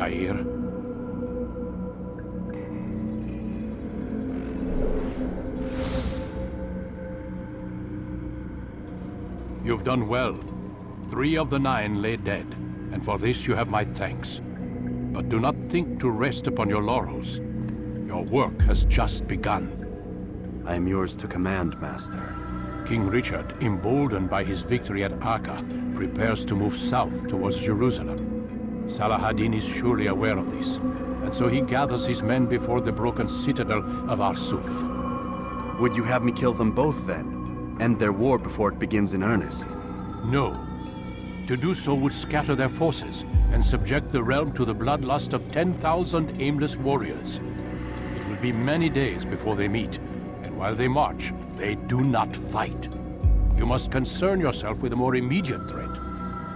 Altair. You've done well. 3 of the 9 lay dead, and for this you have my thanks. But do not think to rest upon your laurels. Your work has just begun. I am yours to command, Master. King Richard, emboldened by his victory at Acre, prepares to move south towards Jerusalem. Salah-ad-Din is surely aware of this, and so he gathers his men before the broken citadel of Arsuf. Would you have me kill them both then? End their war before it begins in earnest? No. To do so would scatter their forces and subject the realm to the bloodlust of 10,000 aimless warriors. It will be many days before they meet, and while they march, they do not fight. You must concern yourself with a more immediate threat.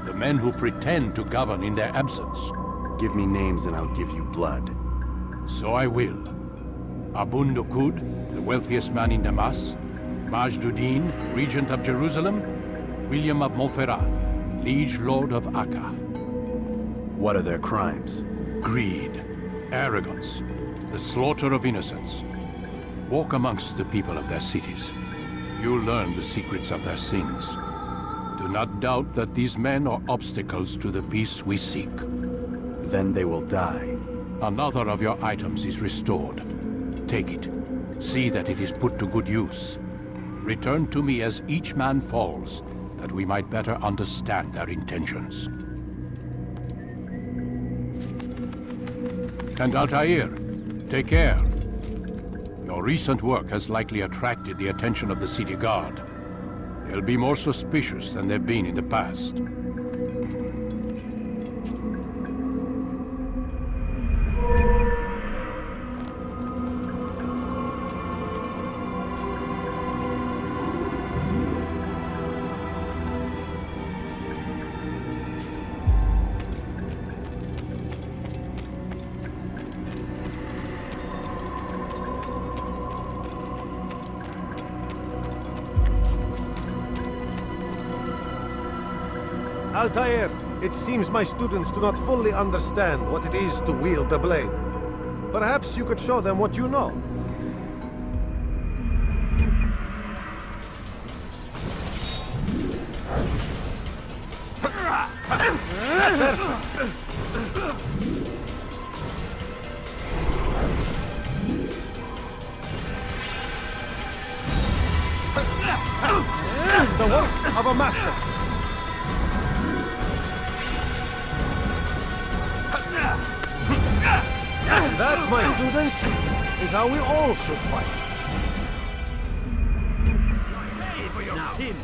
The men who pretend to govern in their absence. Give me names and I'll give you blood. So I will. Abun Dukud, the wealthiest man in Damas. Majduddin, regent of Jerusalem. William of Montferrat, liege lord of Acre. What are their crimes? Greed, arrogance, the slaughter of innocents. Walk amongst the people of their cities. You'll learn the secrets of their sins. Do not doubt that these men are obstacles to the peace we seek. Then they will die. Another of your items is restored. Take it. See that it is put to good use. Return to me as each man falls, that we might better understand their intentions. And Altair, take care. Your recent work has likely attracted the attention of the city guard. They'll be more suspicious than they've been in the past. Altair, it seems my students do not fully understand what it is to wield the blade. Perhaps you could show them what you know. The work of a master. That, my students, is how we all should fight. Pay for your sins.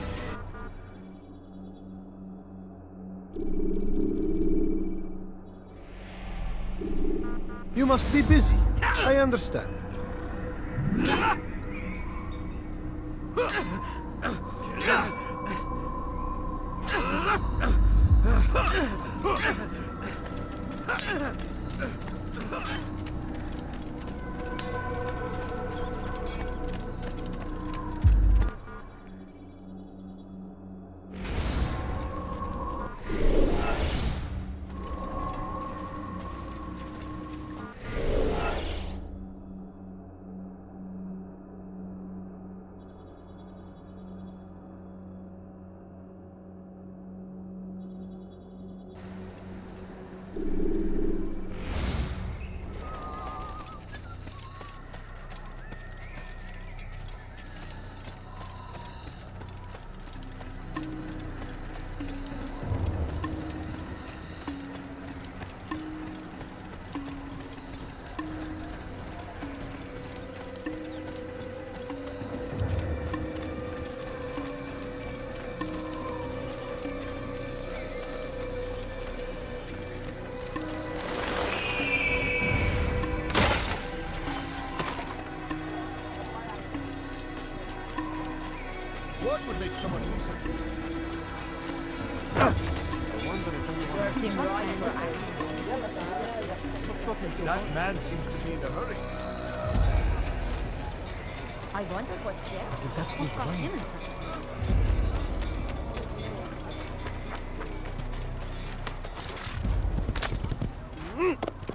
You must be busy. I understand. What would make someone listen? That man seems to be in a hurry. I wonder what's there. What got him in such a...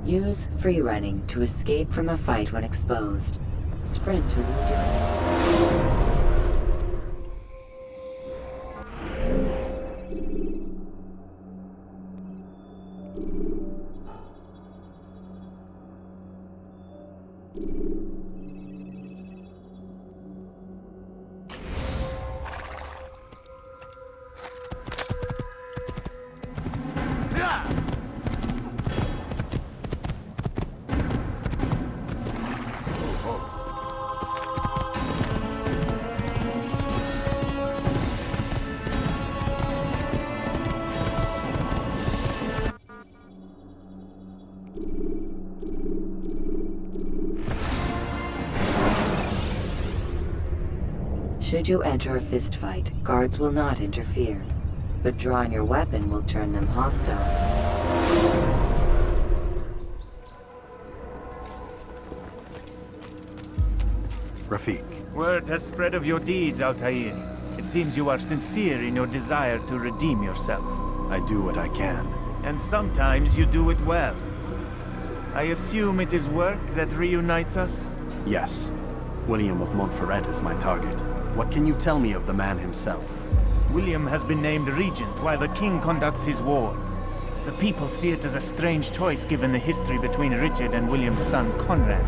Use free running to escape from a fight when exposed. Sprint to lose your... Should you enter a fistfight, guards will not interfere, but drawing your weapon will turn them hostile. Rafik, Word has spread of your deeds, Altair. It seems you are sincere in your desire to redeem yourself. I do what I can. And sometimes you do it well. I assume it is work that reunites us? Yes. William of Montferrat is my target. What can you tell me of the man himself? William has been named regent while the king conducts his war. The people see it as a strange choice given the history between Richard and William's son, Conrad.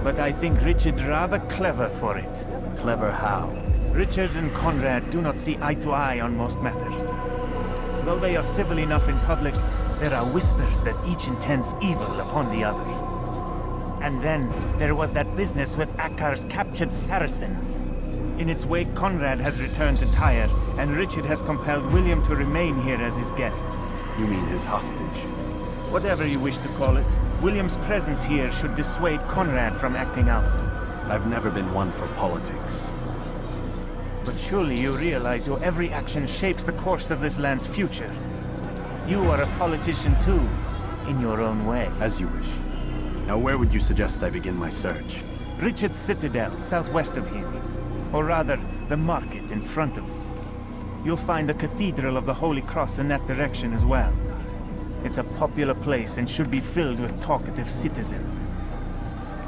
But I think Richard rather clever for it. Clever how? Richard and Conrad do not see eye to eye on most matters. Though they are civil enough in public, there are whispers that each intends evil upon the other. And then there was that business with Akkar's captured Saracens. In its wake, Conrad has returned to Tyre, and Richard has compelled William to remain here as his guest. You mean his hostage? Whatever you wish to call it, William's presence here should dissuade Conrad from acting out. I've never been one for politics. But surely you realize your every action shapes the course of this land's future. You are a politician too, in your own way. As you wish. Now where would you suggest I begin my search? Richard's Citadel, southwest of here. Or rather, the market in front of it. You'll find the Cathedral of the Holy Cross in that direction as well. It's a popular place and should be filled with talkative citizens.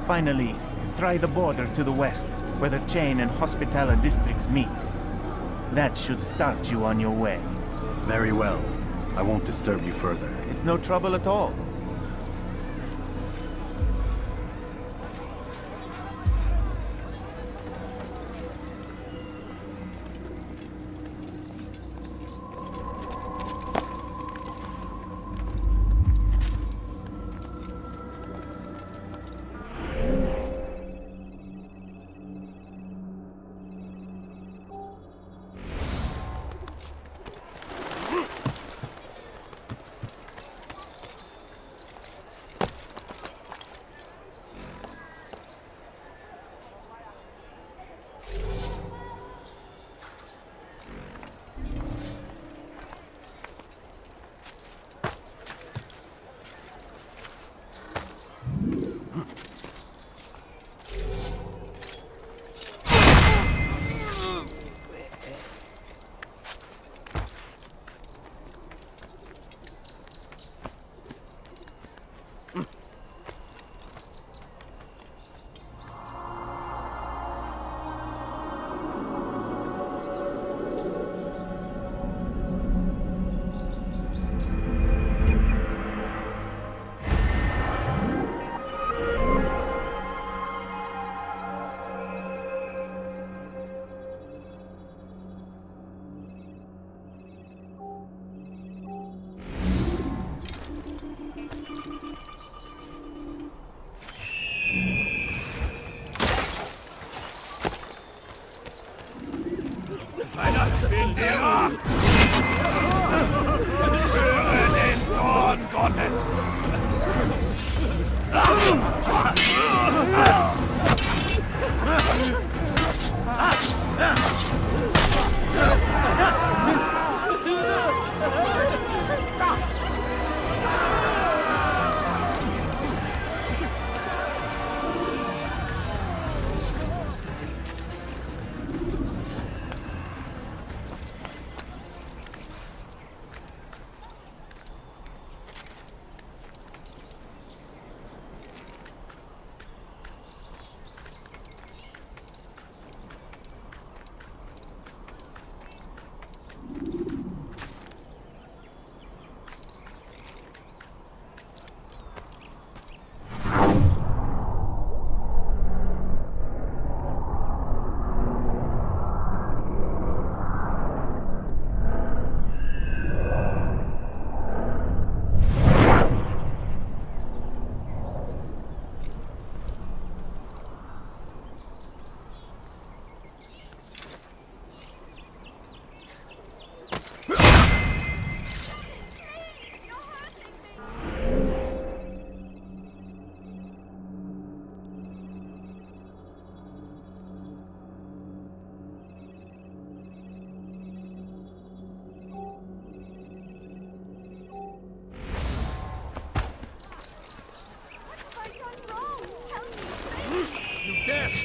Finally, try the border to the west, where the Chain and Hospitaller districts meet. That should start you on your way. Very well. I won't disturb you further. It's no trouble at all.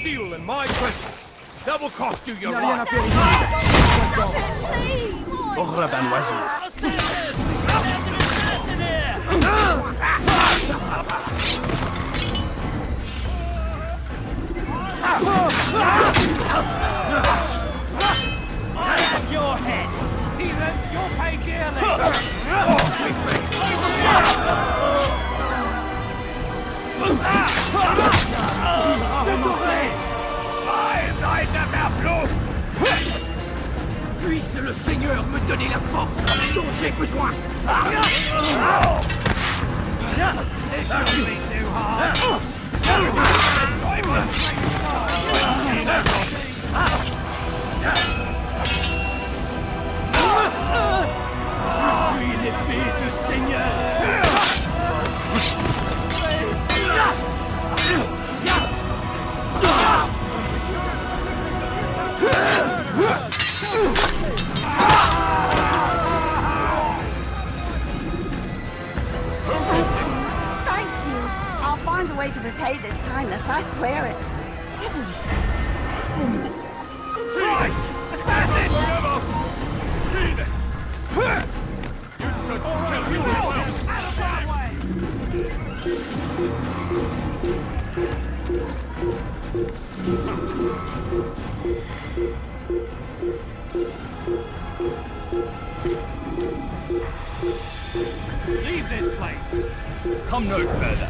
steel and my treasure. That will cost you your No, life. you're not getting it. اغرب عن وجهي. I have your head. Heathen, you'll pay dearly. Puisse le Seigneur me donner la force dont j'ai besoin. This shouldn't be too hard. Je suis l'épée du Seigneur. Thank you. I'll find a way to repay this kindness, I swear it. Christ! That's it forever! Jesus! You should kill me well! Out of my way! Leave this place! Come no further!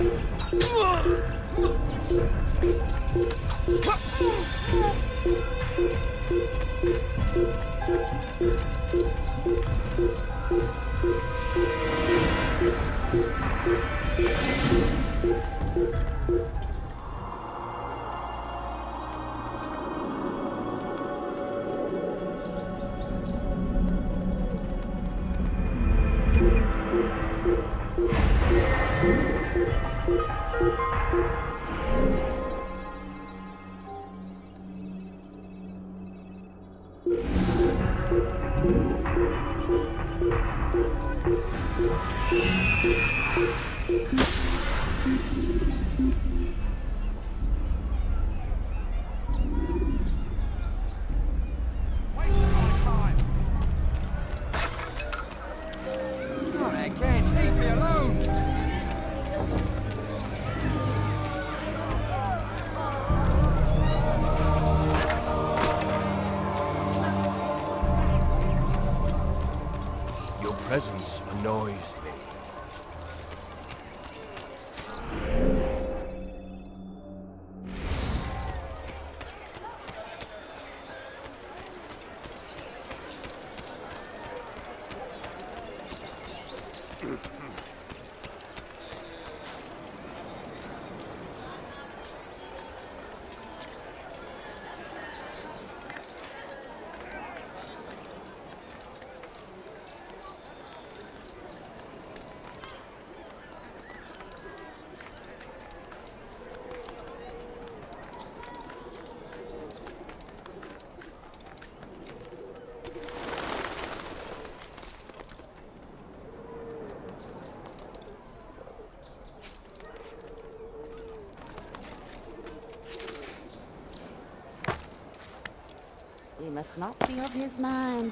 Your presence annoys me. He must not be of his mind.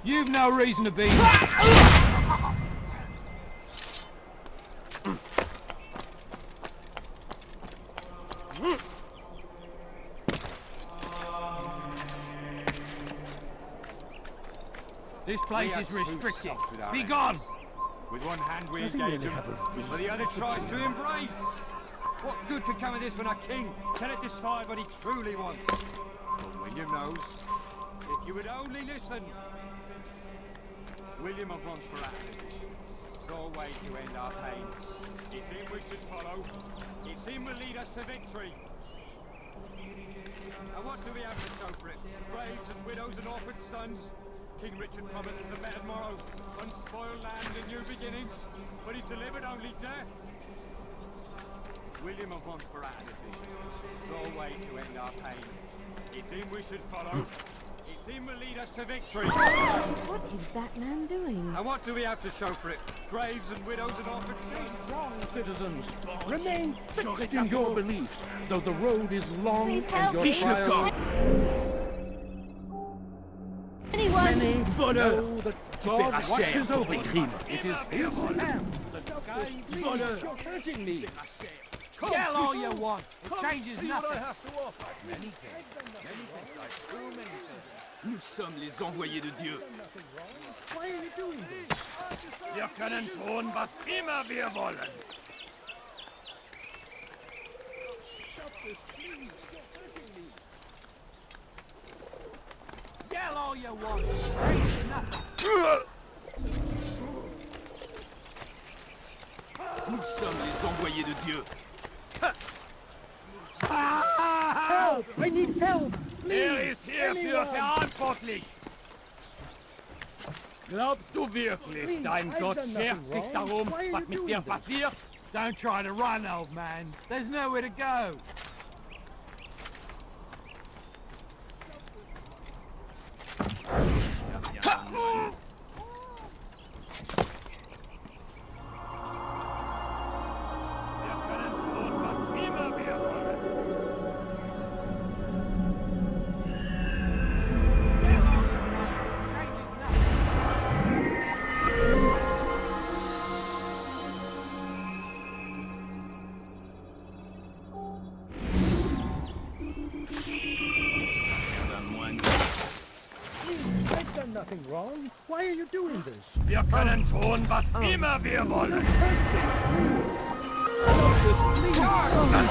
You've no reason to be... This place is restricted. Be gone! With one hand we engage him, but the other tries to embrace. What good could come of this when a king cannot decide what he truly wants? But William knows. If you would only listen. William of Montferrat. It's our way to end our pain. It's him we should follow. It's him will lead us to victory. And what do we have to show for it? Graves and widows and orphan sons? King Richard promises a better morrow, unspoiled land and new beginnings, but he's delivered only death. William of Montferrat, it's our way to end our pain. It's him we should follow. It's him will lead us to victory. What is that man doing? And what do we have to show for it? Graves and widows and orphan sons? Wrong, citizens. Remain fixed in your beliefs, though the road is long Please and help your me. trials... Anyone? Know that God watches over you. It is his hand that guides you. You're hurting me. Yell all you want. It changes See what I nothing. have to offer. Nous sommes les envoyés de Dieu. Why are you doing this? Wir können tun, was immer wir wollen. Yell all you want. It changes nothing. Nous sommes les envoyés de Dieu. Help! I need help! Please! Ist hierfür verantwortlich. Glaubst du wirklich, dein Gott schert sich darum, was mit dir passiert? Don't try to run, old man. There's nowhere to go. Wir können tun, was immer wir wollen. I've done nothing wrong. Why are you doing this? Wir können tun, was immer wir wollen.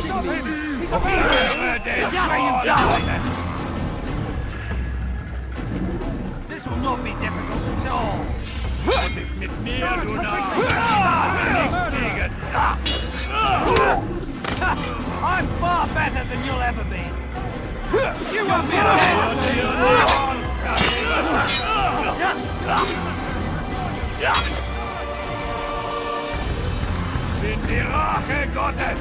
Stop him! This will not be difficult at all. Was ist mit mir, du Narr? I'm far better than you'll ever be. You won't be Bin die Rache Gottes!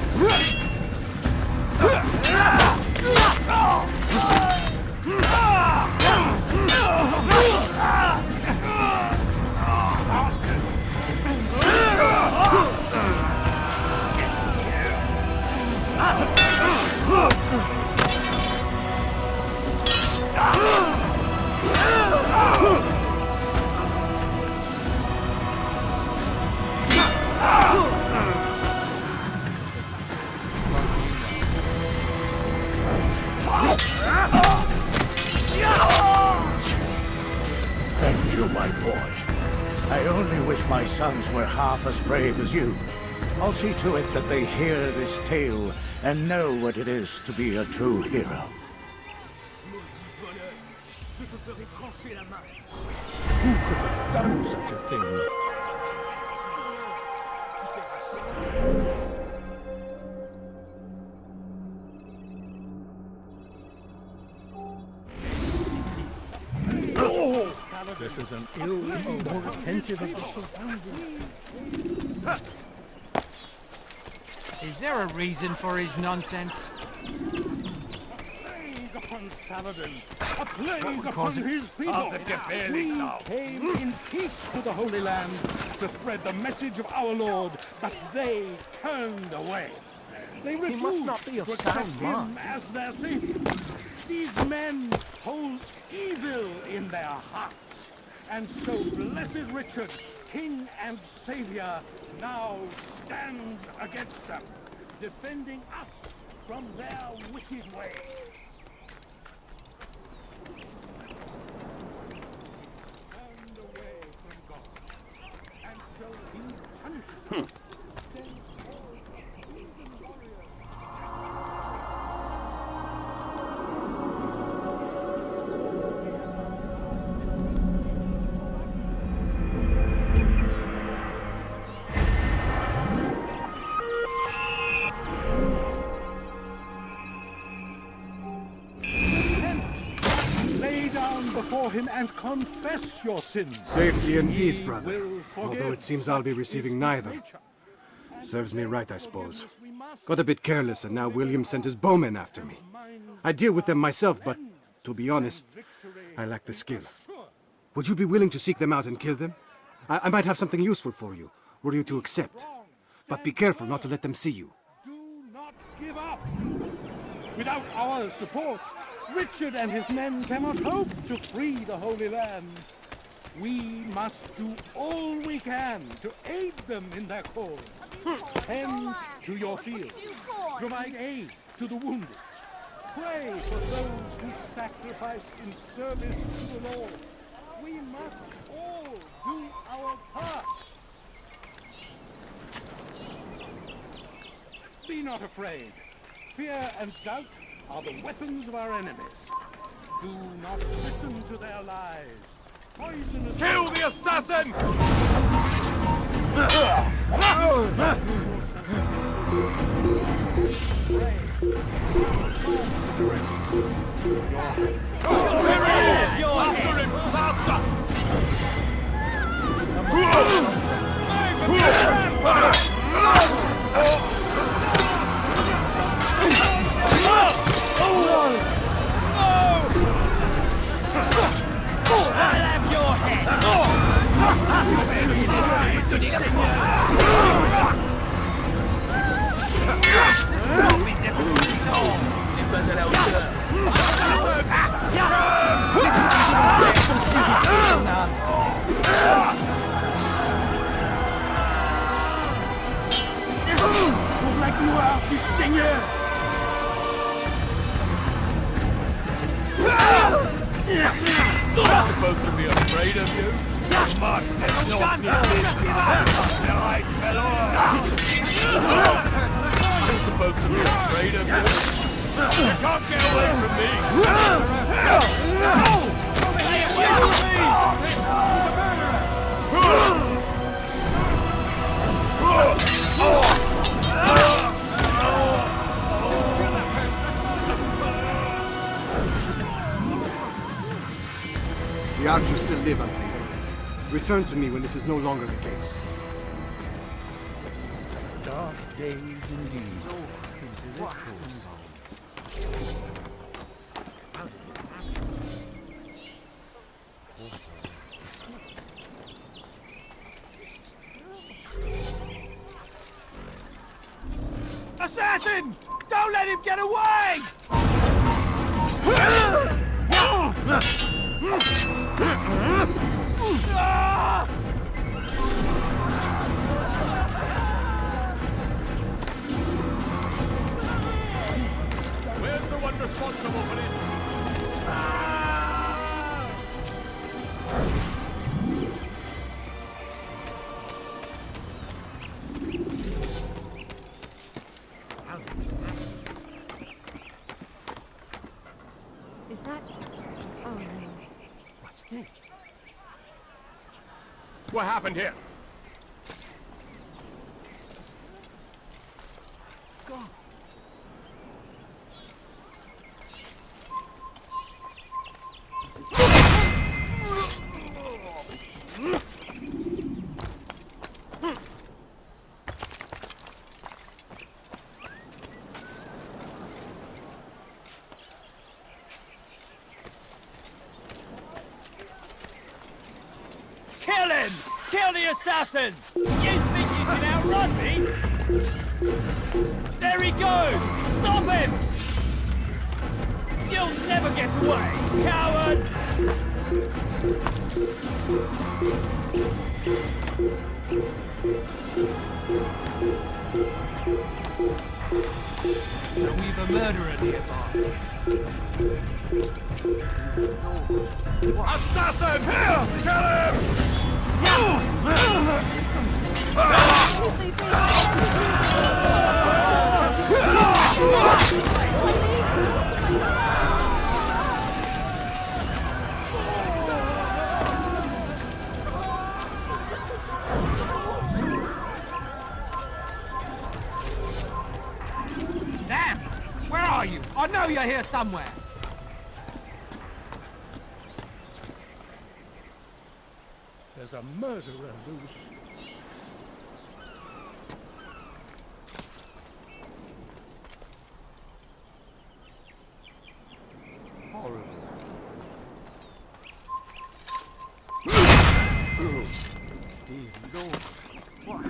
Thank you, my boy. I only wish my sons were half as brave as you. I'll see to it that they hear this tale and know what it is to be a true hero. Who could have done such a thing? This is an ill more attentive of the surroundings. Is there a reason for his nonsense? Plague upon Saladin! A plague upon his people! We came in peace to the Holy Land to spread the message of our Lord, but they turned away. They refused to accept him as their savior. These men hold evil in their hearts. And so blessed Richard, King and Savior, now stands against them, defending us from their wicked ways. Turned away from God, and so he punishes them. Sends all heathen warriors. before him and confess your sins. Safety and He peace, brother. will forgive. Although it seems I'll be receiving neither. Serves me right, I suppose. Got a bit careless, and now William sent his bowmen after me. I deal with them myself, but to be honest, I lack the skill. Would you be willing to seek them out and kill them? I might have something useful for you, were you to accept. But be careful not to let them see you. Do not give up. Without our support, Richard and his men cannot hope to free the Holy Land. We must do all we can to aid them in their cause. Tend to your fields. Provide aid to the wounded. Pray for those who sacrifice in service to the Lord. We must all do our part. Be not afraid. Fear and doubt are the weapons of our enemies. Do not listen to their lies. Poisonous... Kill the assassin! I'm supposed to be afraid of you? Mark, that's not Alright, fellow! I'm supposed to be afraid of you? You can't get away from me! The archers still live, Altair. Return to me when this is no longer the case. Dark days indeed. Into this Assassin! Don't let him get away! Where's the one responsible for this? Is that... Oh, no. What's this? What happened here? God. Kill him! Kill the assassin! You think you can outrun me? There he goes! Stop him! You'll never get away, coward! So we've a murderer nearby. Assassin! Here! Kill him! Damn! Where are you? I know you're here somewhere. There's a murderer loose. Horrible. Dear Lord, what?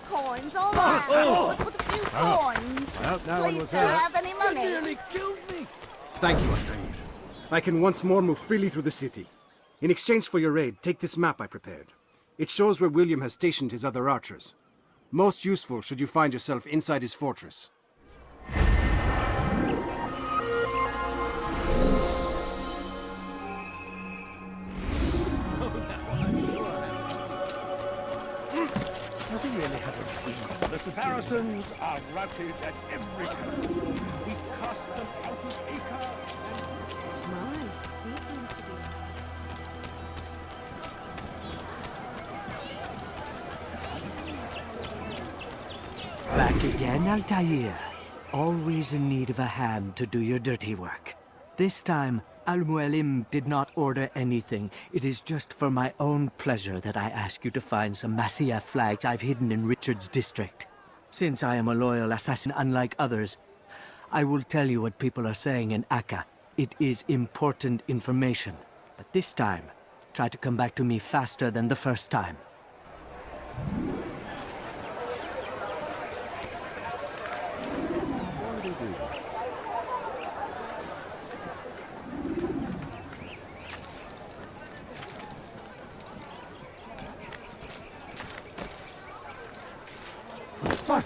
Coins, all right. Put a few coins. I hope no one Please, was do you hurt. have any money? You nearly killed me. Thank you, Altair. I can once more move freely through the city. In exchange for your aid, take this map I prepared. It shows where William has stationed his other archers. Most useful should you find yourself inside his fortress. The Saracens are routed at every turn. We cast them out of Acre and... Back again, Altair. Always in need of a hand to do your dirty work. This time, Al-Mualim did not order anything. It is just for my own pleasure that I ask you to find some Masyaf flags I've hidden in Richard's district. Since I am a loyal assassin unlike others, I will tell you what people are saying in Akka. It is important information. But this time, try to come back to me faster than the first time. What?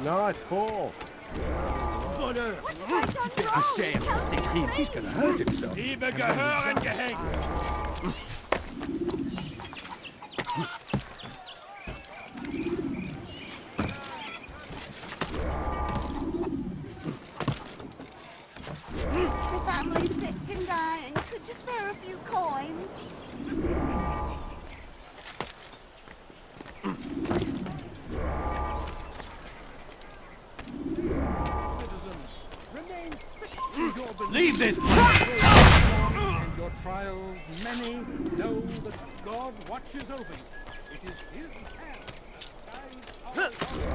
Nice ball. What a shame. He's gonna hurt himself. Lieber gehören gehängt. The family's sick and dying. Could you spare a few coins? Leave this place! And your trials many, know that God watches over you. It is his hand that guides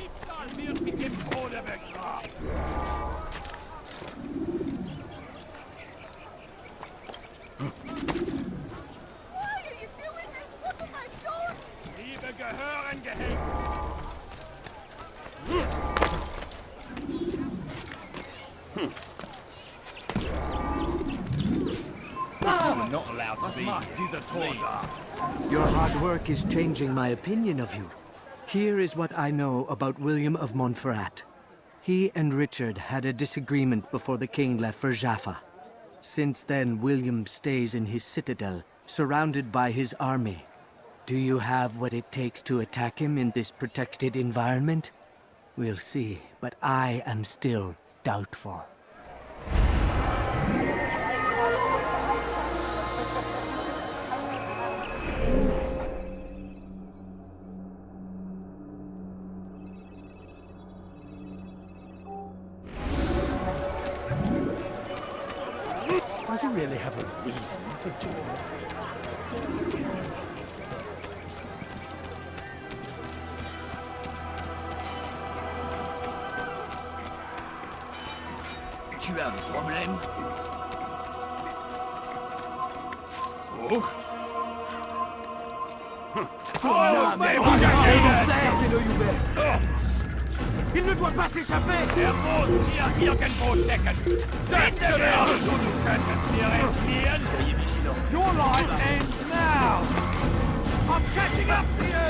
Ich soll mir mit dem Tode bestrafen. Why are you doing this? What have I done? Liebe gehören gehängt. You're not allowed to be. Your hard work is changing my opinion of you. Here is what I know about William of Montferrat. He and Richard had a disagreement before the king left for Jaffa. Since then, William stays in his citadel, surrounded by his army. Do you have what it takes to attack him in this protected environment? We'll see, but I am still doubtful. really have a reason for doing that. Tu as un problème? Oh. Oh, mais il ne doit pas s'échapper! Hier kan få second. Your line ends now! I'm catching up to you!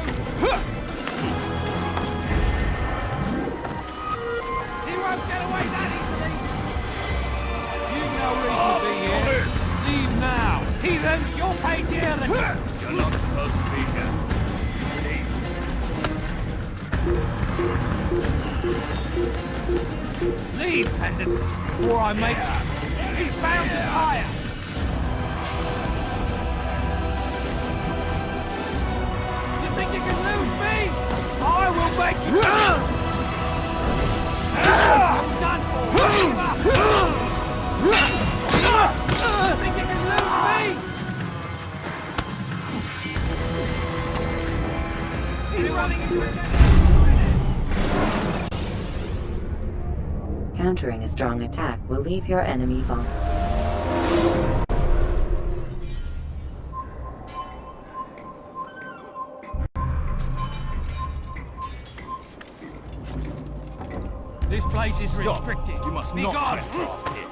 He won't get away that easily! You've no reason to be here. Leave now! Heathen, you'll pay dearly! You're not supposed to be here. Leave, peasant, before I make you. He's bound to fire! You think you can lose me? I will make you... I'm done for! Give up! You think you can lose me? He's running into it! Countering a strong attack will leave your enemy vulnerable. This place is restricted. You must Be not gone. trespass here.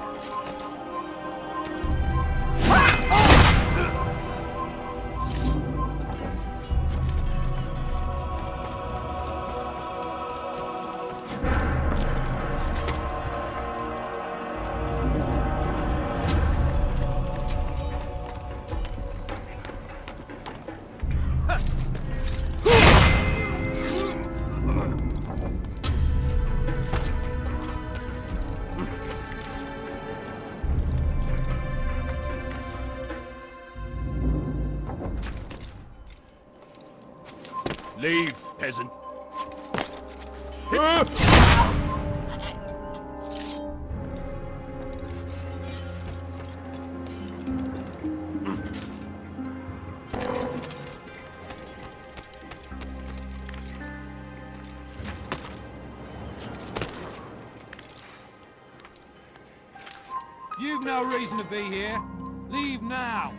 Leave, peasant. You've no reason to be here. Leave now.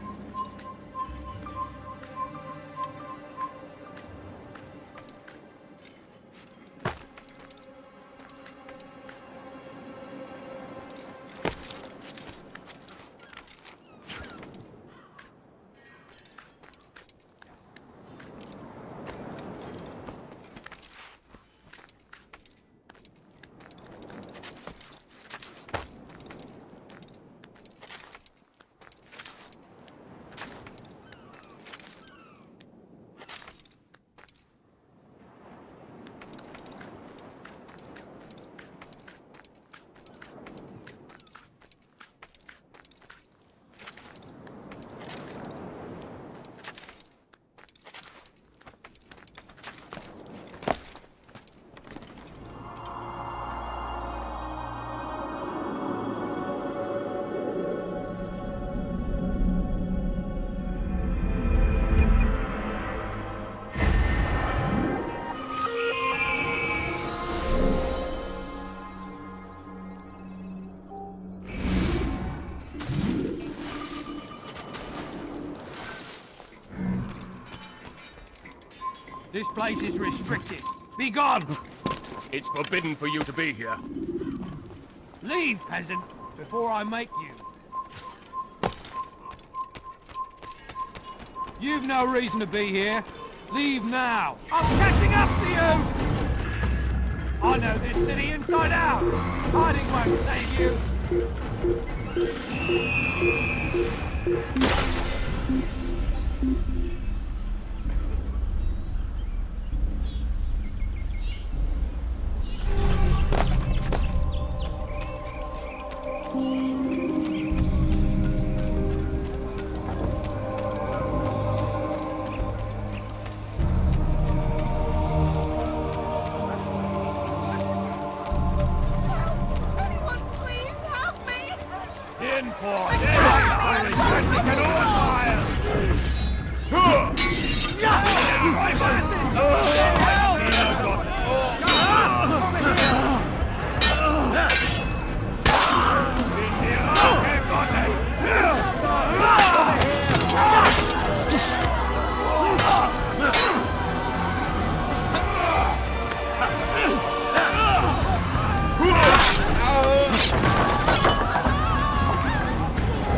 This place is restricted. Be gone! It's forbidden for you to be here. Leave, peasant, before I make you. You've no reason to be here. Leave now. I'm catching up to you! I know this city inside out. Hiding won't save you. In for this!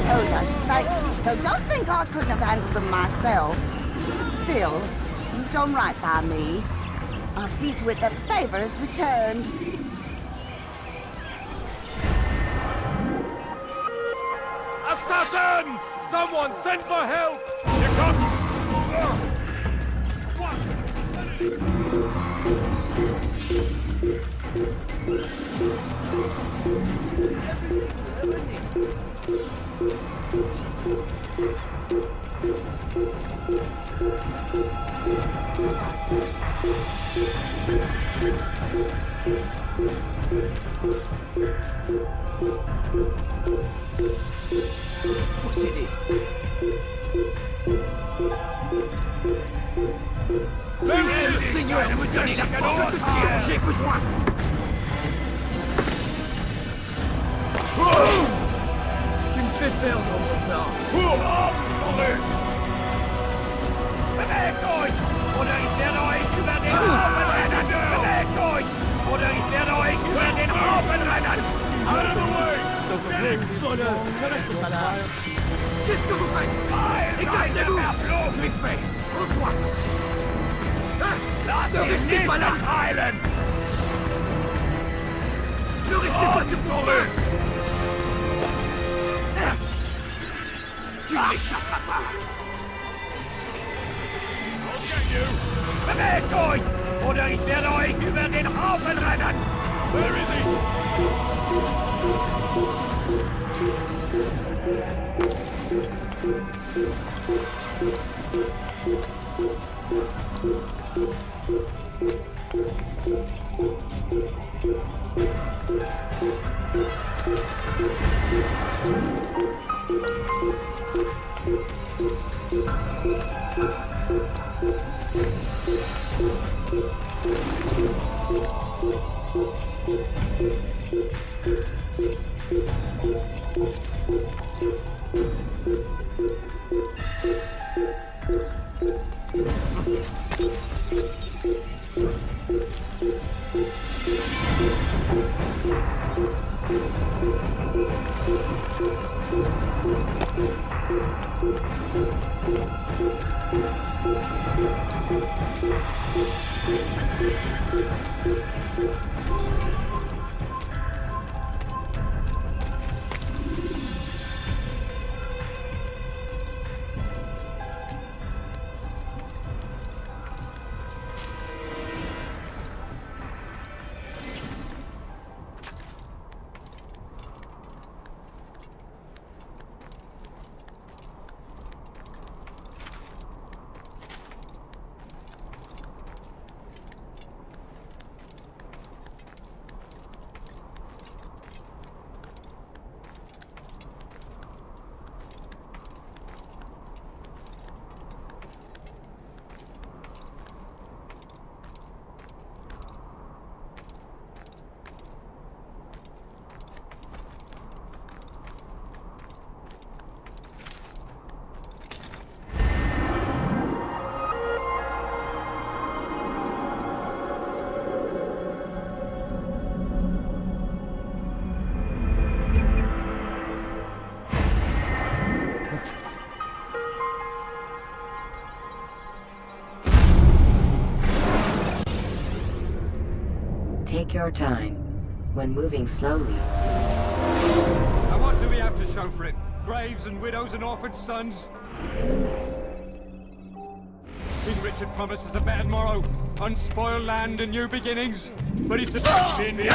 Suppose I should thank you, though don't think I couldn't have handled them myself. Still, you've done right by me. I'll see to it that the favor is returned. Assassin! Someone send for help! Here comes! Procédez. Le Seigneur me donne la force de tir, j'ai besoin! Tu me fais perdre mon temps. Beweegt euch! Oder ich werde euch über den Haufen rennen! Beweegt euch! Oder ich werde euch über den Haufen rennen! Out of the way! Qu'est-ce que vous faites? Écartez-vous! Vite Rends-toi! Ne restez pas là! Ne restez pas sur ton rue! Tu n'échapperas pas! Beweegt euch! Oder ich werde euch über den Haufen rennen! Where is he? Take your time. When moving slowly. Now what do we have to show for it? Graves and widows and orphaned sons? King Richard promises a better morrow, unspoiled land and new beginnings. But he's just been here.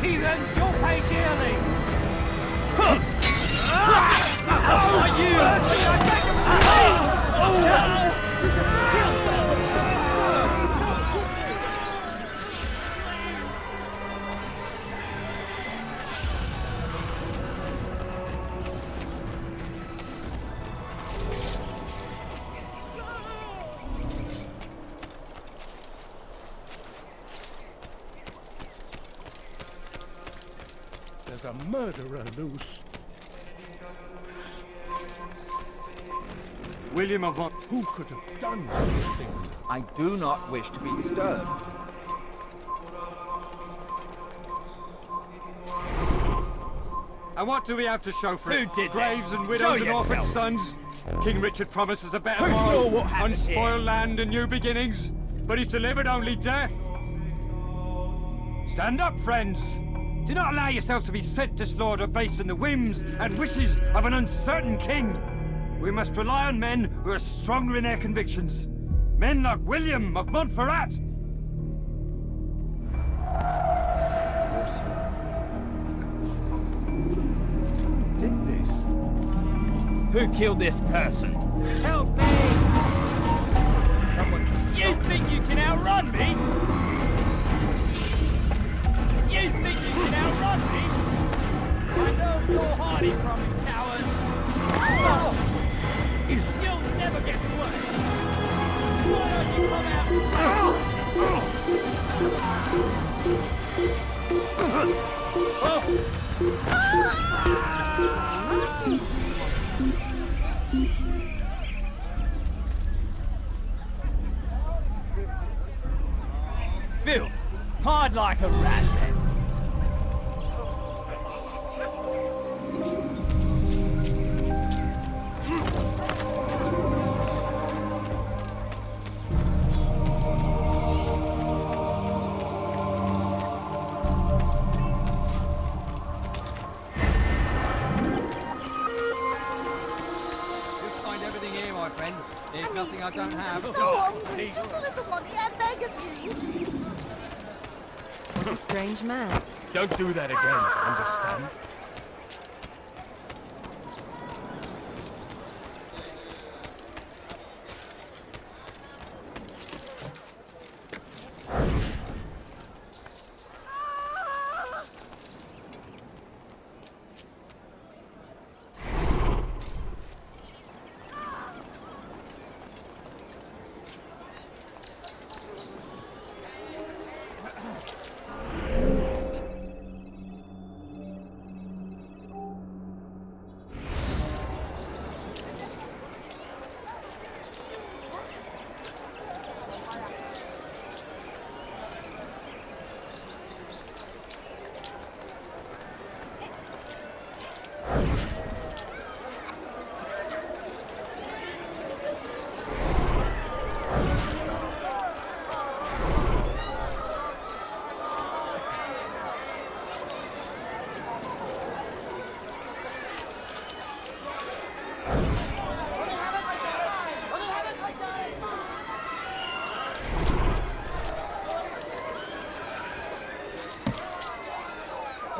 Heathens, you'll pay dearly! There's a murderer loose. William of Mont... Who could have done such a thing? I do not wish to be disturbed. And what do we have to show for it? Who did Graves this? and widows Show and orphan yourself. sons? King Richard promises a better Who saw morrow, what happened unspoiled here? land and new beginnings, but he's delivered only death. Stand up, friends. Do not allow yourself to be sent to slaughter based on the whims and wishes of an uncertain king. We must rely on men who are stronger in their convictions. Men like William of Montferrat. Did this? Who killed this person? Help me! You think you can outrun me? You think you can outrun me? I know you're hiding from me, coward! You'll never get away! Why don't you come Phil, hide like a rat then. You'll find everything here, my friend. There's nothing I don't have. Go on, just a little money, I beg of you. What a strange man. Don't do that again, understand?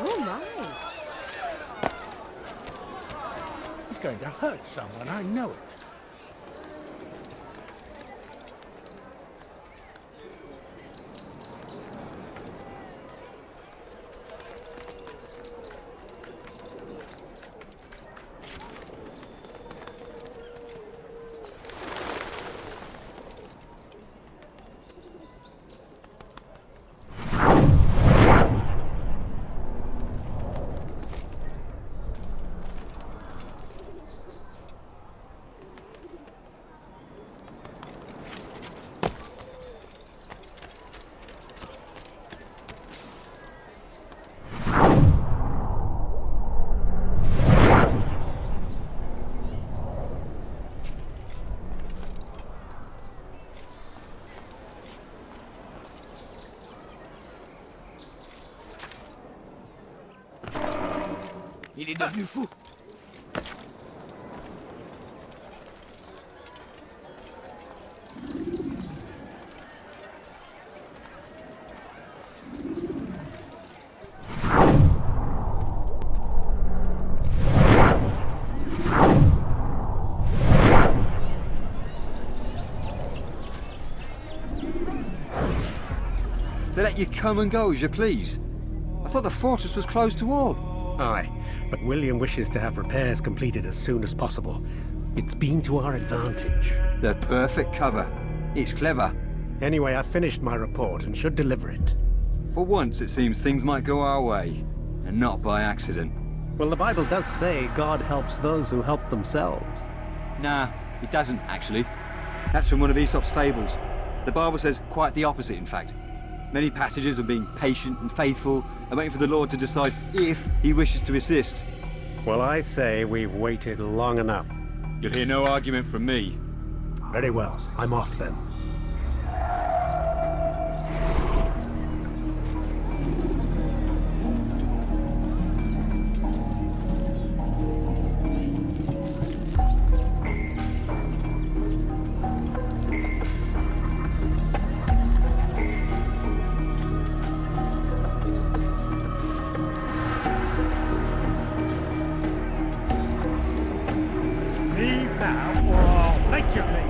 Oh my. He's going to hurt someone, I know it. Il est devenu fou. They let you come and go as you please. I thought the fortress was closed to all. Aye, but William wishes to have repairs completed as soon as possible. It's been to our advantage. The perfect cover. It's clever. Anyway, I've finished my report and should deliver it. For once, it seems things might go our way, and not by accident. Well, the Bible does say God helps those who help themselves. Nah, it doesn't, actually. That's from one of Aesop's fables. The Bible says quite the opposite, in fact. Many passages of being patient and faithful and waiting for the Lord to decide if he wishes to assist. Well, I say we've waited long enough. You'll hear no argument from me. Very well. I'm off then. Leave now, or I'll make you leave.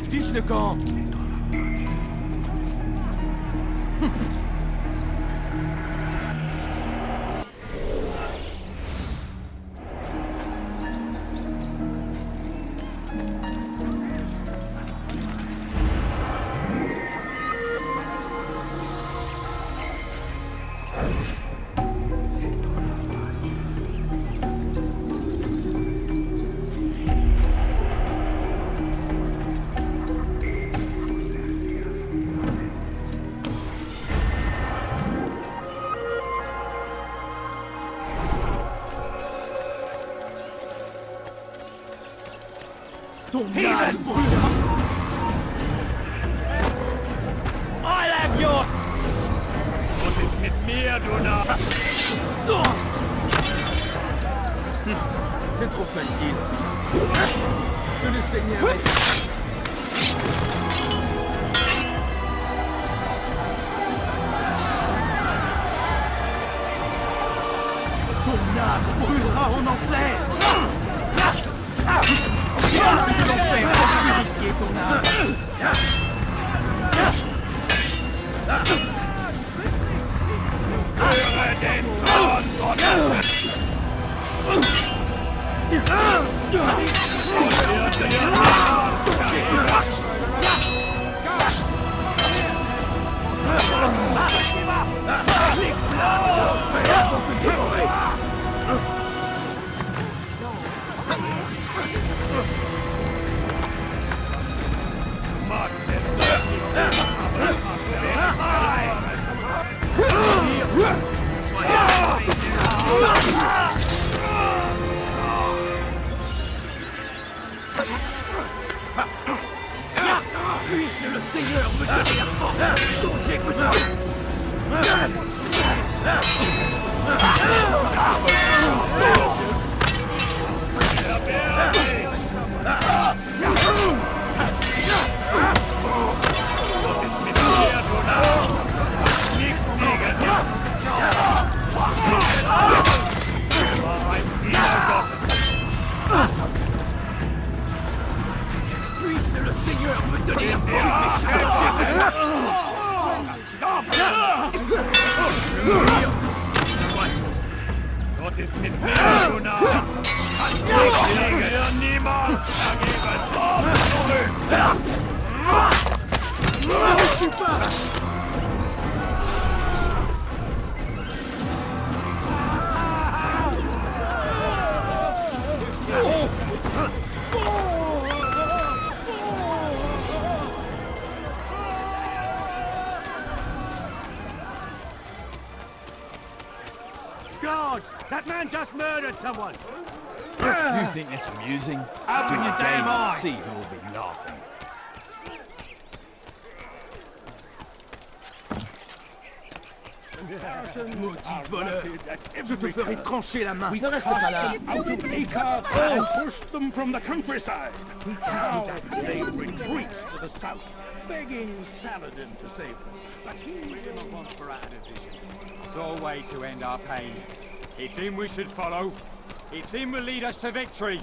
Fiche le camp. I'll have your... Was ist mit mir, du Narr? C'est trop facile. Que le Seigneur est... Ton âme brûlera en enfer. L'enfer va purifier ton âme. Höre den Thron Gottes! Puisse le Seigneur me donner la force dont j'ai besoin. Puisse le Seigneur me donner la force Gott ist mit mir, Gunnar! Ich lege niemals dagegen Guards! That man just murdered someone! You think that's amusing? Open your damn eyes! See who'll be laughing. Maudit voleur! Je te ferai trancher la main! Ne reste pas là! Out of Acre and push them from the countryside! Now they retreat to the south, begging Saladin to save them. But he will want for our division. Sole way to end our pain. It's him we should follow. It's him will lead us to victory.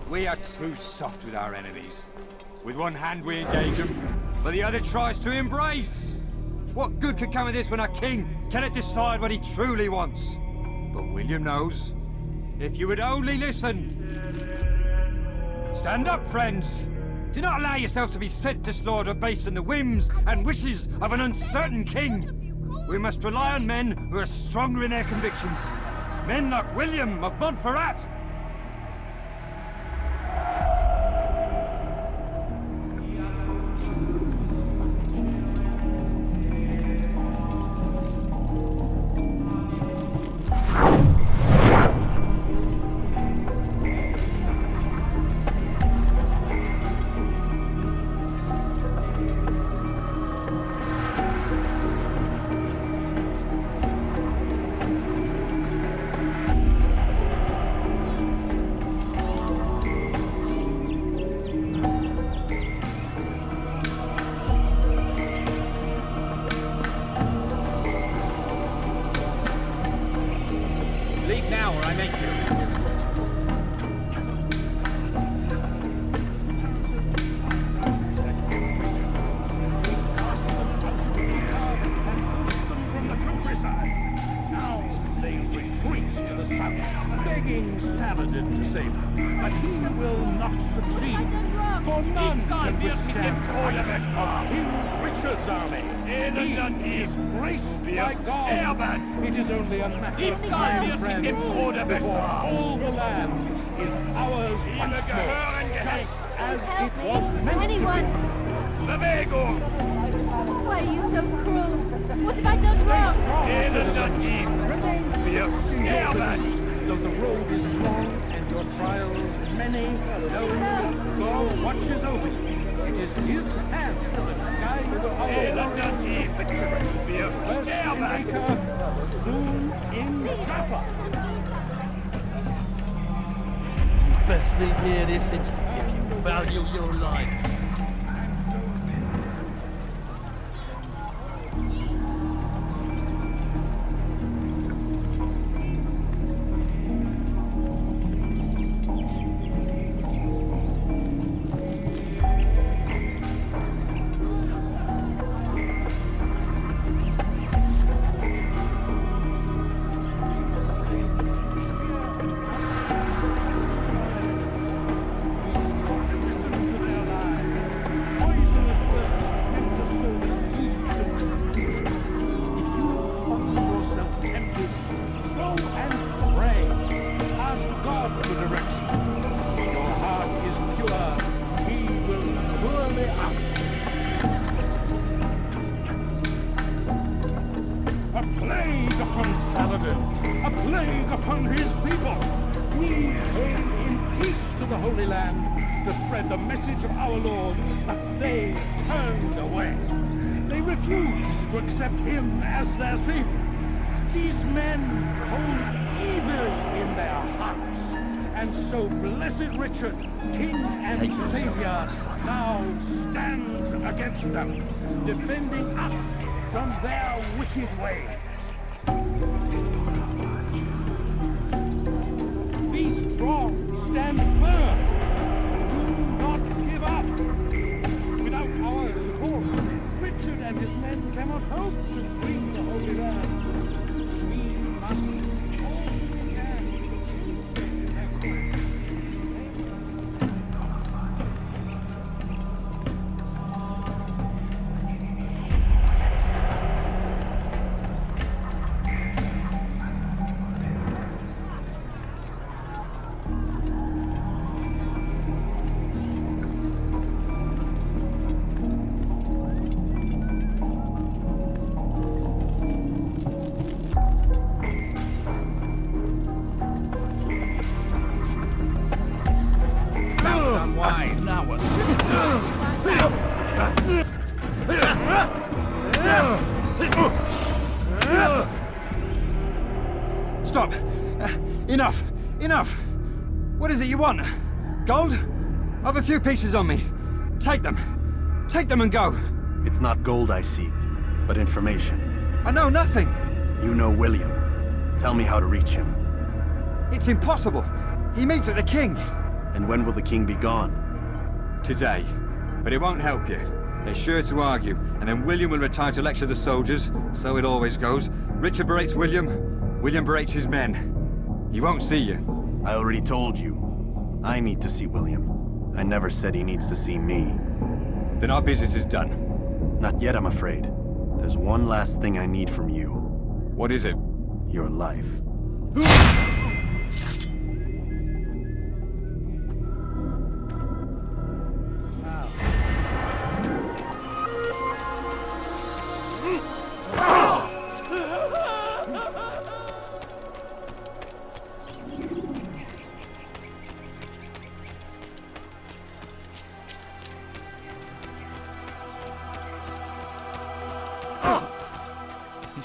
We are too soft with our enemies. With one hand we engage them, but the other tries to embrace. What good could come of this when our king cannot decide what he truly wants? But William knows. If you would only listen. Stand up, friends. Do not allow yourself to be sent to slaughter based on the whims and wishes of an uncertain king. We must rely on men who are stronger in their convictions. Men like William of Montferrat. Leave now or I make you. Begging Saladin to save them, but he will not succeed. For none can withstand of King Richard's army. He is graced by God. It is only a matter of time, friends, before all the land is ours once more, just as it was meant Anyone? to be. Why are you so cruel? What have I done wrong? Though the road is long and your trials many, know God watches over you. It is His hand that guides our victory. First in Acre, soon in Jaffa. Best leave here this instant if you value your life. A plague upon his people. We came in peace to the Holy Land to spread the message of our Lord, but they turned away. They refused to accept him as their savior. These men hold evil in their hearts, and so blessed Richard, King and Savior, now stands against them, defending us from their wicked ways. Be strong, stand firm. Do not give up. Without our support, Richard and his men cannot hope to free the Holy Land. We must do all we can to defend their cause. stop! Enough! Enough! What is it you want? Gold? I've a few pieces on me. Take them. Take them and go. It's not gold I seek, but information. I know nothing. You know William. Tell me how to reach him. It's impossible. He meets at the king. And when will the king be gone? Today. But it won't help you. They're sure to argue, and then William will retire to lecture the soldiers. So it always goes. Richard berates William. William berates his men. He won't see you. I already told you. I need to see William. I never said he needs to see me. Then our business is done. Not yet, I'm afraid. There's one last thing I need from you. What is it? Your life.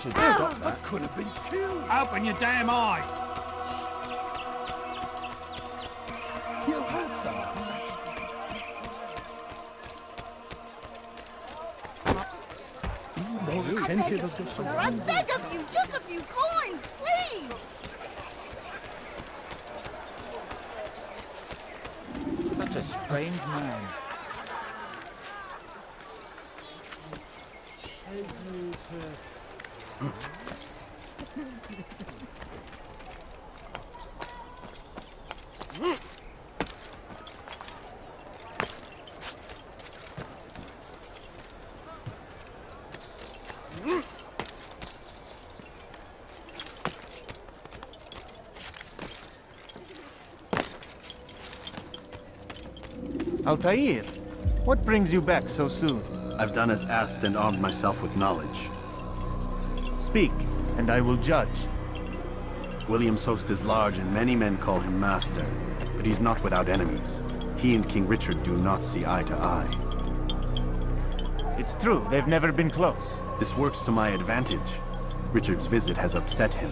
Should stop that. Could have been killed. Open your damn eyes. He'll hurt someone. Be more attentive of the surroundings. I beg of you, just a few coins, please. Such a strange man. Altair, what brings you back so soon? I've done as asked and armed myself with knowledge. Speak, and I will judge. William's host is large and many men call him master, but he's not without enemies. He and King Richard do not see eye to eye. It's true, they've never been close. This works to my advantage. Richard's visit has upset him.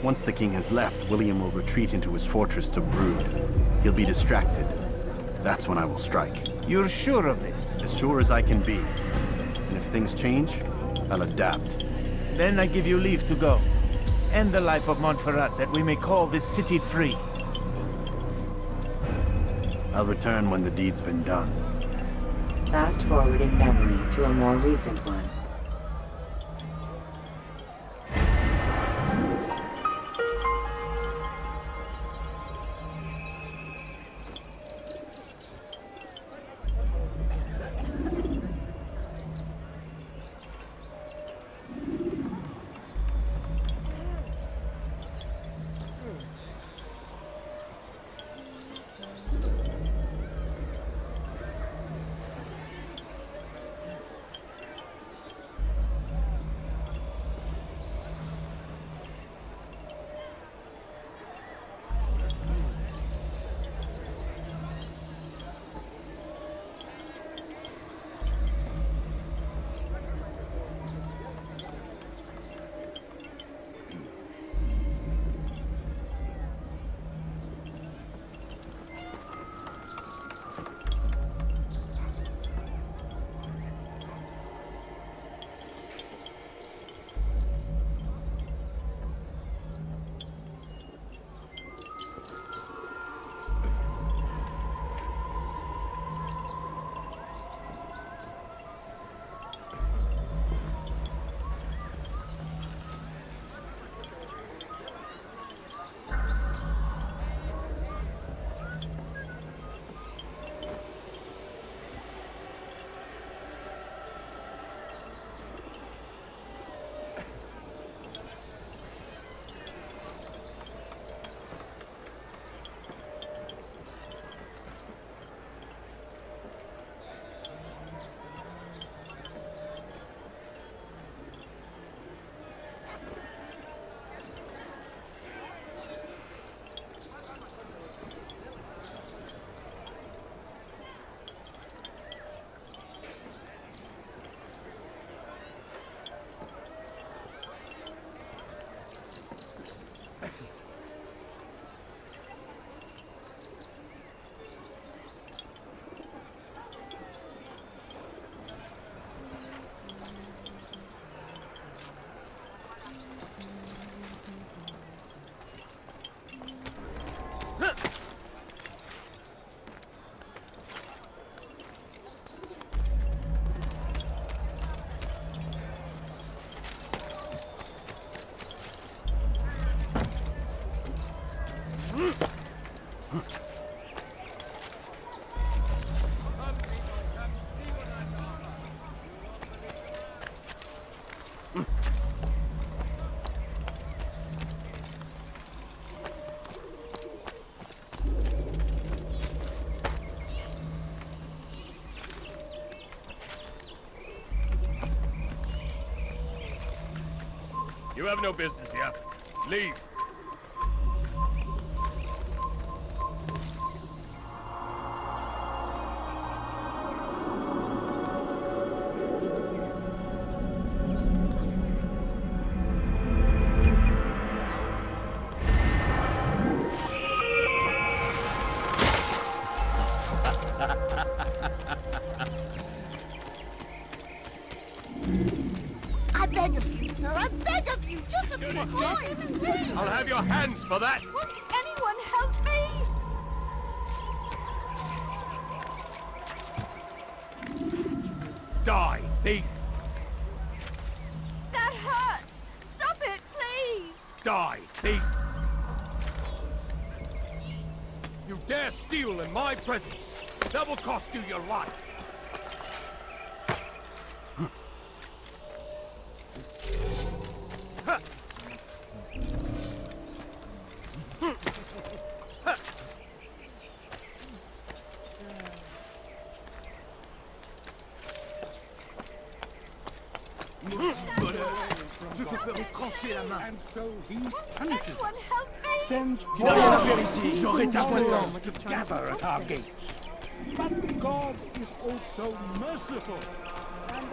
Once the king has left, William will retreat into his fortress to brood. He'll be distracted. That's when I will strike. You're sure of this? As sure as I can be. And if things change, I'll adapt. Then I give you leave to go. End the life of Montferrat, that we may call this city free. I'll return when the deed's been done. Fast forward in memory to a more recent one. You have no business here. Leave. I beg of you, sir, I beg of you, just a few coins, please. I'll have your hands for that. Won't anyone help me? Die, thief. That hurts! Stop it, please! Die, thief. You dare steal in my presence. That will cost you your life. And so he punishes. Anyone help me? Sends j'aurai ta présence to gather at our gates. But God is also merciful. And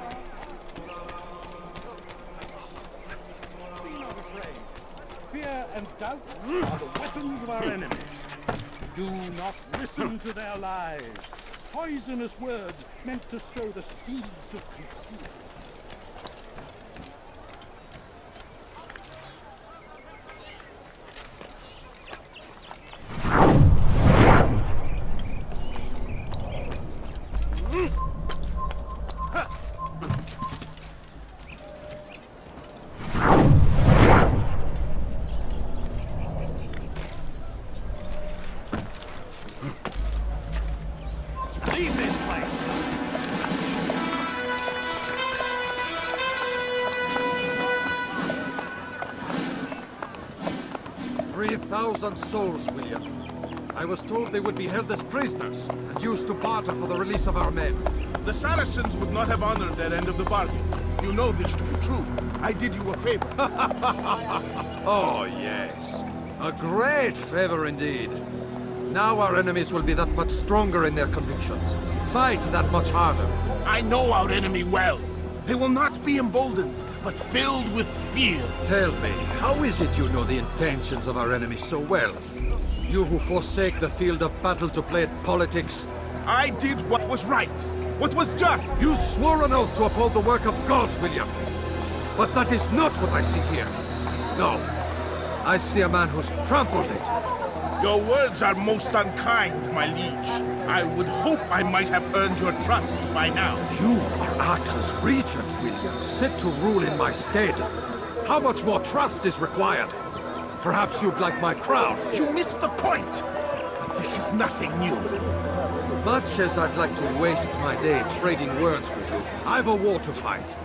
be not afraid. Fear and doubt are the weapons of our enemies. Do not listen to their lies. Poisonous words meant to sow the seeds of confusion. Leave this place! 3,000 souls, William. I was told they would be held as prisoners and used to barter for the release of our men. The Saracens would not have honored their end of the bargain. You know this to be true. I did you a favor. Oh, yes. A great favor indeed. Now our enemies will be that much stronger in their convictions. Fight that much harder. I know our enemy well. They will not be emboldened, but filled with fear. Tell me, how is it you know the intentions of our enemies so well? You who forsake the field of battle to play at politics? I did what was right, what was just. You swore an oath to uphold the work of God, William. But that is not what I see here. No. I see a man who's trampled it. Your words are most unkind, my liege. I would hope I might have earned your trust by now. You are Acre's regent, William, set to rule in my stead. How much more trust is required? Perhaps you'd like my crown. You missed the point! But this is nothing new. Much as I'd like to waste my day trading words with you, I've a war to fight.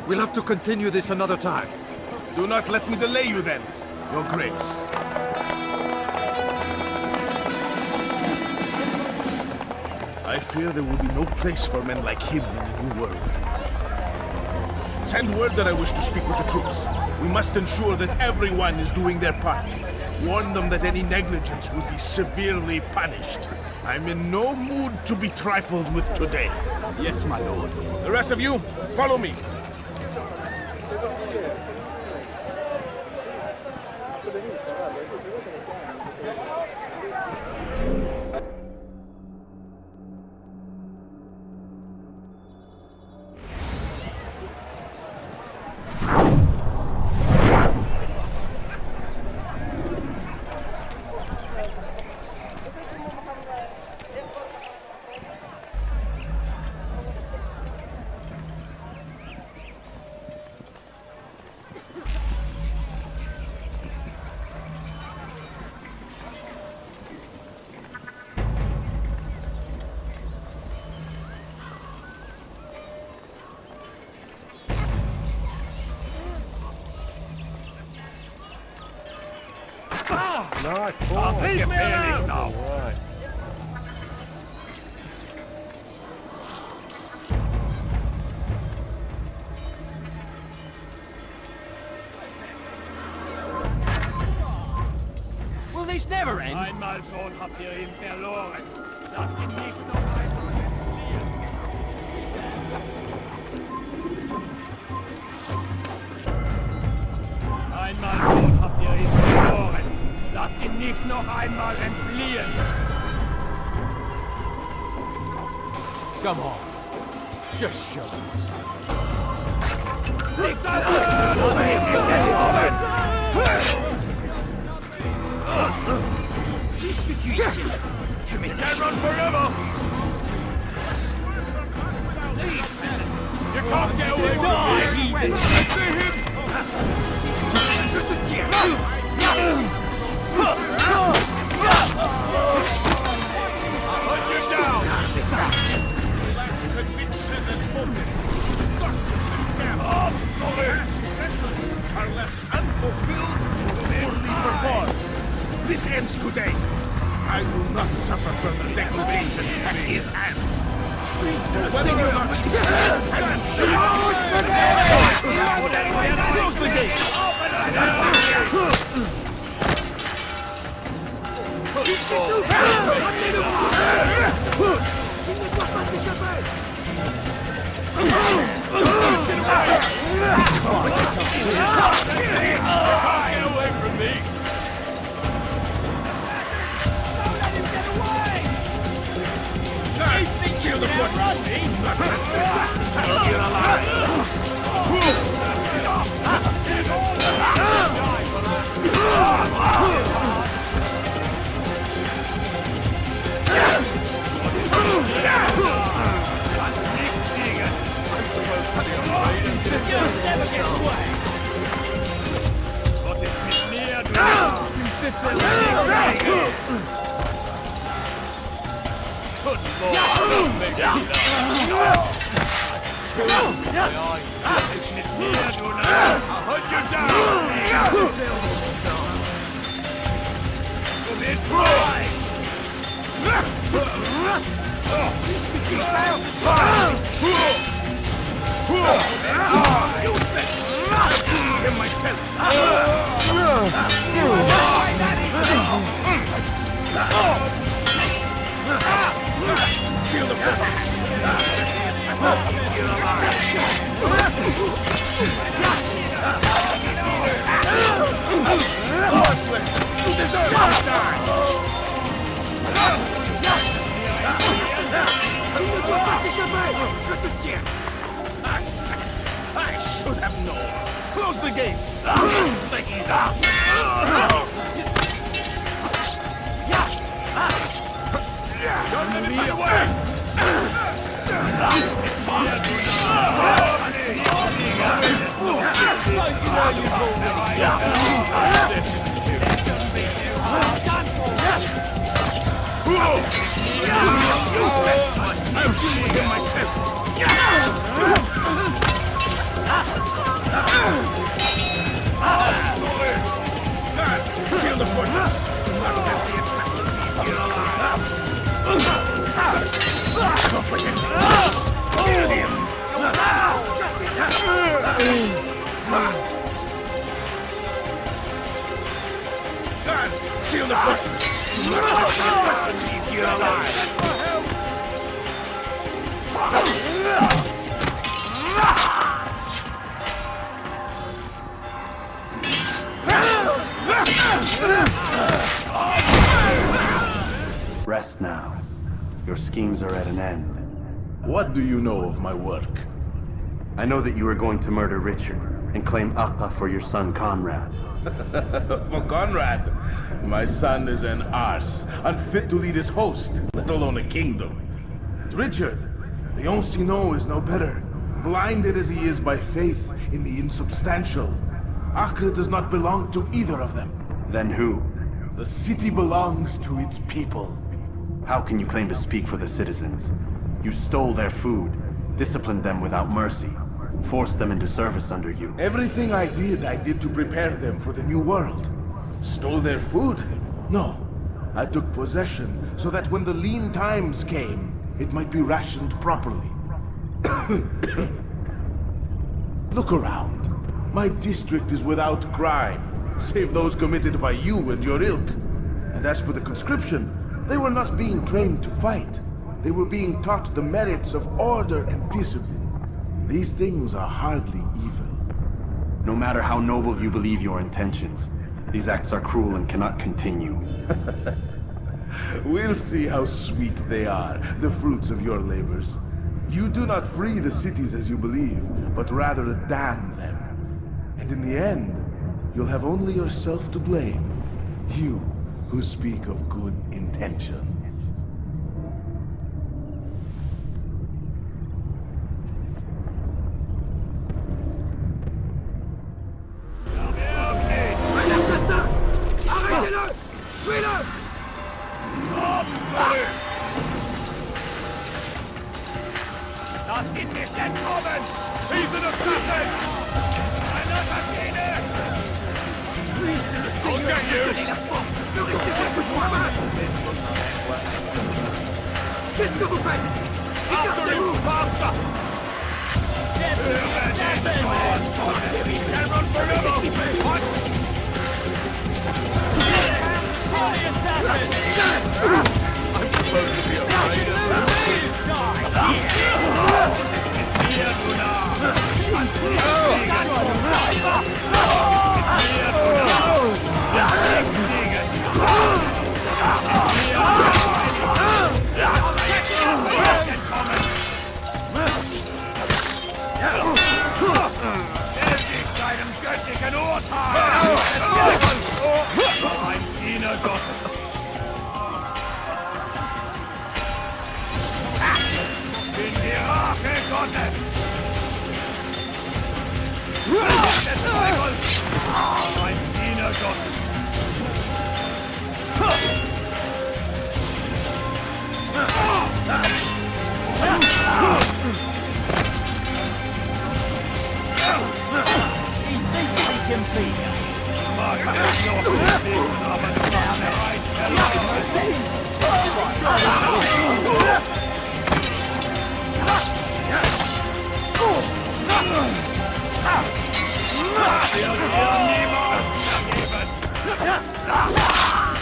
We'll have to continue this another time. Do not let me delay you then, Your Grace. I fear there will be no place for men like him in the New World. Send word that I wish to speak with the troops. We must ensure that everyone is doing their part. Warn them that any negligence will be severely punished. I'm in no mood to be trifled with today. Yes, my lord. The rest of you, follow me. Nice ball. Leave me alone now. Right. This never ends. Einmal schon habt ihr ihn verloren. Lasst ihn nicht noch einmal entfliehen. Einmal schon habt ihr ihn verloren. Lasst ihn nicht noch einmal entfliehen. Come on. Just show us. Qu'est-ce que tu ici? Je m'étais... Can't run forever! You can't get away with me! Je te tiens! Put you down! Conviction is focus. Are left unfulfilled or poorly performed. This ends today. I will not suffer further degradation at his hands. Whether or not you see, I will shoot. Close the gate. Get away from me! Seal the fortress. You're I should have known. Close the gates. Don't let me away! I'm shooting him myself. Guards, seal the fortress. Do not let the assassin leave here alive. Kill him. Guards, seal the fortress. Do not let the assassin leave here alive. Rest now. Your schemes are at an end. What do you know of my work? I know that you are going to murder Richard and claim Acre for your son Conrad. For Conrad? My son is an arse, unfit to lead his host, let alone a kingdom. And Richard, the Ancien is no better, blinded as he is by faith in the insubstantial. Acre does not belong to either of them. Then who? The city belongs to its people. How can you claim to speak for the citizens? You stole their food, disciplined them without mercy, forced them into service under you. Everything I did to prepare them for the new world. Stole their food? No. I took possession so that when the lean times came, it might be rationed properly. Look around. My district is without crime, save those committed by you and your ilk. And as for the conscription, they were not being trained to fight. They were being taught the merits of order and discipline. These things are hardly evil. No matter how noble you believe your intentions, these acts are cruel and cannot continue. We'll see how sweet they are, the fruits of your labors. You do not free the cities as you believe, but rather damn them. And in the end, you'll have only yourself to blame. You who speak of good intentions. Arrêtez-le! Tuez-le! Das ist nicht entkommen! He's an assassin! Eine Maschine! I'll get you! Qu'est-ce que vous faites? After you, faster! Can't run forever! What? I'm supposed to be afraid of that.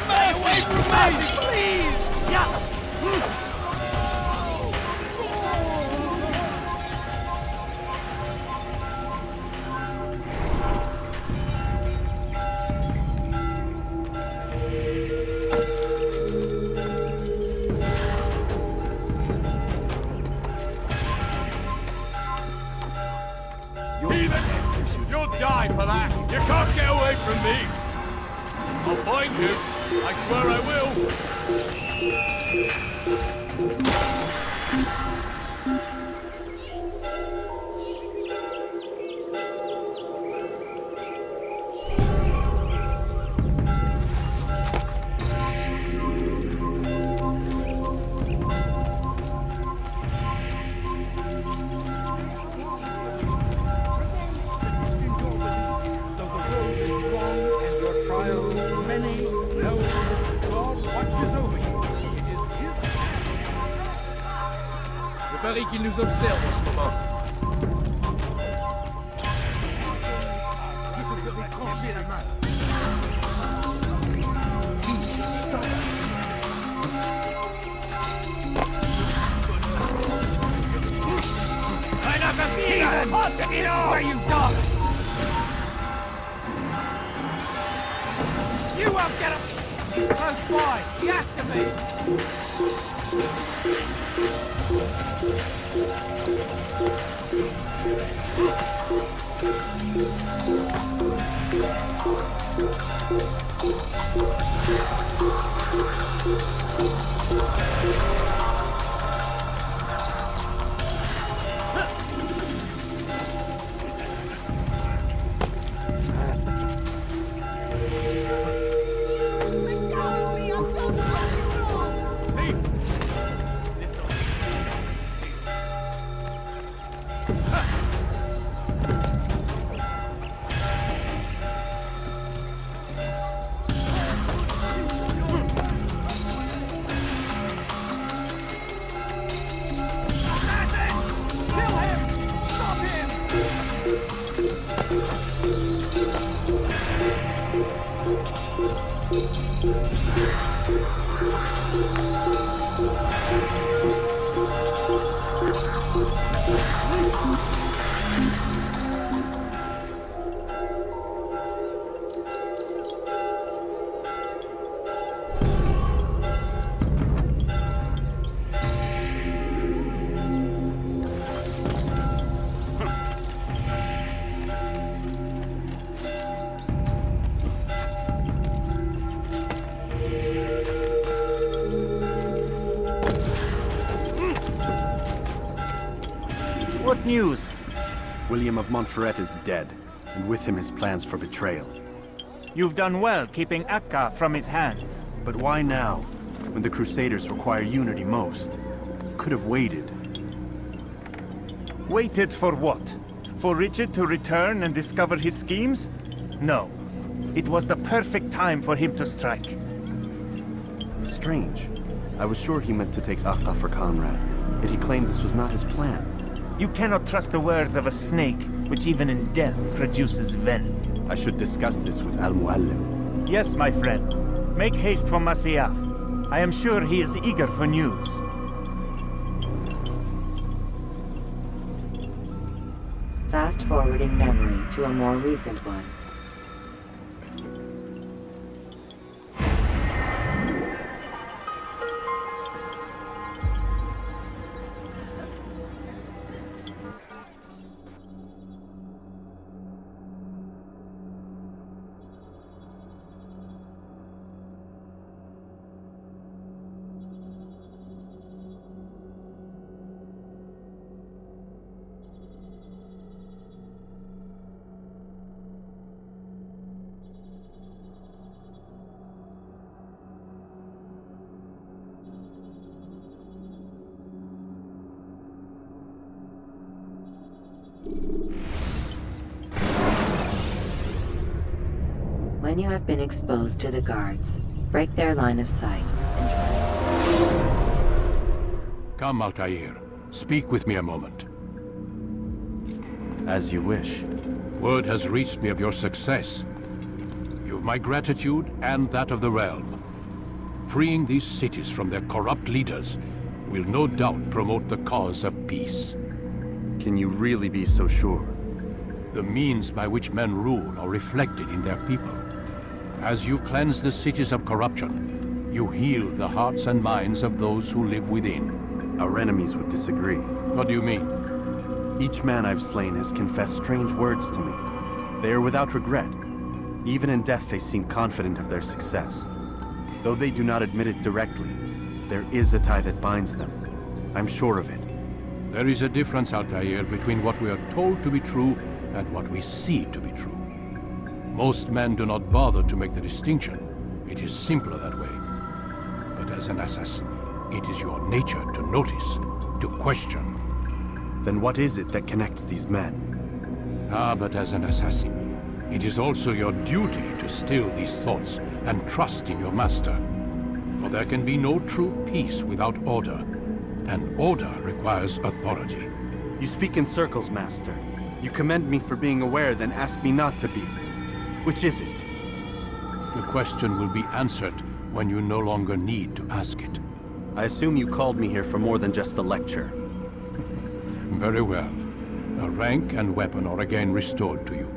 Stay away from me, please! You'll die for that! You can't get away from me! I'll find you! I swear I will! Je parie qu'il nous observe en ce moment. Je te ferai trancher la main. Where you dog! You won't get him! Close by! Deactivate! What news? William of Montferrat is dead, and with him his plans for betrayal. You've done well keeping Akka from his hands. But why now, when the Crusaders require unity most? Could have waited. Waited for what? For Richard to return and discover his schemes? No. It was the perfect time for him to strike. Strange. I was sure he meant to take Akka for Conrad, yet he claimed this was not his plan. You cannot trust the words of a snake, which even in death produces venom. I should discuss this with Al-Mualim. Yes, my friend. Make haste for Masyaf. I am sure he is eager for news. Fast-forwarding memory to a more recent one. When you have been exposed to the guards, break their line of sight and try. Come, Altair. Speak with me a moment. As you wish. Word has reached me of your success. You've my gratitude and that of the realm. Freeing these cities from their corrupt leaders will no doubt promote the cause of peace. Can you really be so sure? The means by which men rule are reflected in their people. As you cleanse the cities of corruption, you heal the hearts and minds of those who live within. Our enemies would disagree. What do you mean? Each man I've slain has confessed strange words to me. They are without regret. Even in death they seem confident of their success. Though they do not admit it directly, there is a tie that binds them. I'm sure of it. There is a difference, Altair, between what we are told to be true and what we see to be true. Most men do not bother to make the distinction. It is simpler that way. But as an assassin, it is your nature to notice, to question. Then what is it that connects these men? But as an assassin, it is also your duty to still these thoughts and trust in your master. For there can be no true peace without order, and order requires authority. You speak in circles, Master. You commend me for being aware, then ask me not to be. Which is it? The question will be answered when you no longer need to ask it. I assume you called me here for more than just a lecture. Very well. A rank and weapon are again restored to you.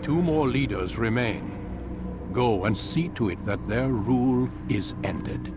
2 more leaders remain. Go and see to it that their rule is ended.